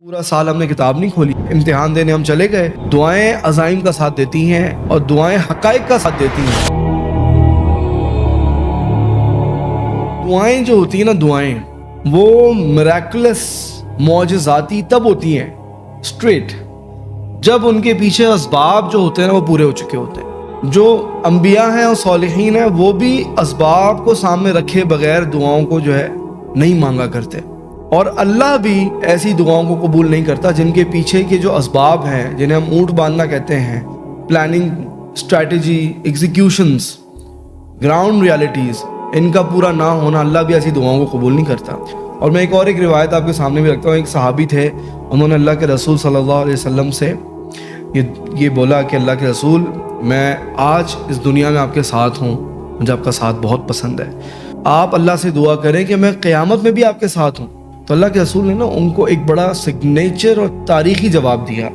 پورا سال ہم نے کتاب نہیں کھولی، امتحان دینے ہم چلے گئے۔ دعائیں عزائم کا ساتھ دیتی ہیں اور دعائیں حقائق کا ساتھ دیتی ہیں۔ دعائیں جو ہوتی ہیں نا، دعائیں وہ میریکلس معجزاتی تب ہوتی ہیں اسٹریٹ جب ان کے پیچھے اسباب جو ہوتے ہیں نا وہ پورے ہو چکے ہوتے ہیں۔ جو انبیاء ہیں اور صالحین ہیں وہ بھی اسباب کو سامنے رکھے بغیر دعاؤں کو جو ہے نہیں مانگا کرتے، اور اللہ بھی ایسی دعاؤں کو قبول نہیں کرتا جن کے پیچھے کے جو اسباب ہیں، جنہیں ہم اونٹ باندھنا کہتے ہیں، پلاننگ، اسٹریٹجی، ایگزیکیوشنز، گراؤنڈ ریالٹیز، ان کا پورا نہ ہونا، اللہ بھی ایسی دعاؤں کو قبول نہیں کرتا۔ اور میں ایک روایت آپ کے سامنے بھی رکھتا ہوں۔ ایک صحابی تھے، انہوں نے اللہ کے رسول صلی اللہ علیہ وسلم سے یہ بولا کہ اللہ کے رسول، میں آج اس دنیا میں آپ کے ساتھ ہوں، مجھے آپ کا ساتھ بہت پسند ہے، آپ اللہ سے دعا کریں کہ میں قیامت میں بھی آپ کے ساتھ ہوں۔ تو اللہ کے رسول نے نا ان کو ایک بڑا سگنیچر اور تاریخی جواب دیا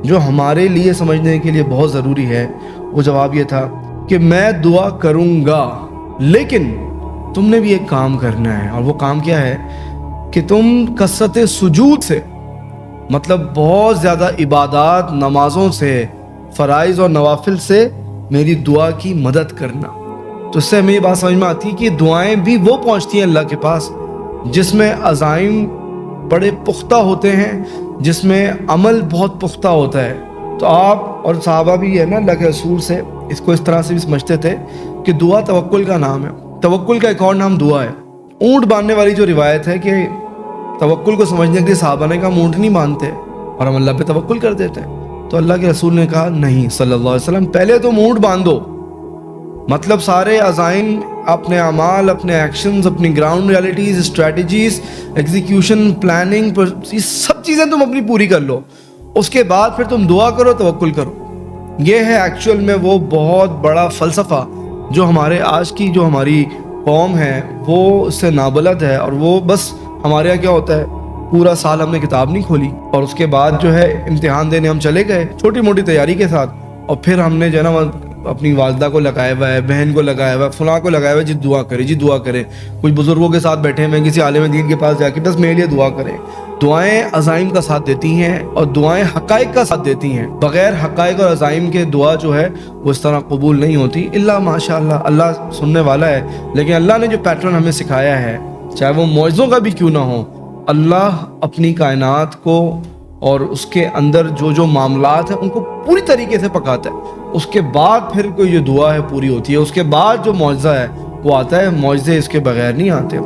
جو ہمارے لیے سمجھنے کے لیے بہت ضروری ہے۔ وہ جواب یہ تھا کہ میں دعا کروں گا، لیکن تم نے بھی ایک کام کرنا ہے، اور وہ کام کیا ہے کہ تم کثرت سجود سے، مطلب بہت زیادہ عبادات، نمازوں سے، فرائض اور نوافل سے میری دعا کی مدد کرنا۔ تو اس سے ہمیں یہ بات سمجھ میں آتی ہے کہ دعائیں بھی وہ پہنچتی ہیں اللہ کے پاس جس میں عزائم بڑے پختہ ہوتے ہیں، جس میں عمل بہت پختہ ہوتا ہے۔ تو آپ اور صحابہ بھی ہے نا اللہ کے رسول سے اس کو اس طرح سے بھی سمجھتے تھے کہ دعا توکل کا نام ہے، توکل کا ایک اور نام دعا ہے۔ اونٹ باندھنے والی جو روایت ہے کہ توکل کو سمجھنے کے لیے صحابہ نے کہا ہم اونٹ نہیں باندھتے اور ہم اللہ پہ توکل کر دیتے ہیں۔ تو اللہ کے رسول نے کہا نہیں صلی اللہ علیہ وسلم، پہلے تم اونٹ باندھو، مطلب سارے عزائم، اپنے اعمال، اپنے ایکشنز، اپنی ground realities, strategies, execution, planning, یہ سب چیزیں تم اپنی پوری کر لو، اس کے بعد پھر تم دعا کرو، توکل کرو۔ یہ ہے ایکچوئل میں وہ بہت بڑا فلسفہ جو ہمارے آج کی جو ہماری قوم ہے وہ اس سے نابلد ہے، اور وہ بس ہمارے یہاں کیا ہوتا ہے، پورا سال ہم نے کتاب نہیں کھولی اور اس کے بعد جو ہے امتحان دینے ہم چلے گئے چھوٹی موٹی تیاری کے ساتھ، اور پھر ہم نے جو ہے نا اپنی والدہ کو لگایا ہوا ہے، بہن کو لگایا ہوا ہے، فلاں کو لگایا ہوا ہے، جی دعا کرے، جی دعا کرے، کچھ بزرگوں کے ساتھ بیٹھے ہوئے کسی عالم دین کے پاس جا کے بس میرے لیے دعا کریں۔ دعائیں عزائم کا ساتھ دیتی ہیں اور دعائیں حقائق کا ساتھ دیتی ہیں۔ بغیر حقائق اور عزائم کے دعا جو ہے وہ اس طرح قبول نہیں ہوتی، الا ماشاء اللہ، اللہ سننے والا ہے۔ لیکن اللہ نے جو پیٹرن ہمیں سکھایا ہے، چاہے وہ معجزوں کا بھی کیوں نہ ہو، اللہ اپنی کائنات کو اور اس کے اندر جو جو معاملات ہیں ان کو پوری طریقے سے پکاتا ہے، اس کے بعد پھر کوئی جو دعا ہے پوری ہوتی ہے، اس کے بعد جو معجزہ ہے وہ آتا ہے، معجزے اس کے بغیر نہیں آتے۔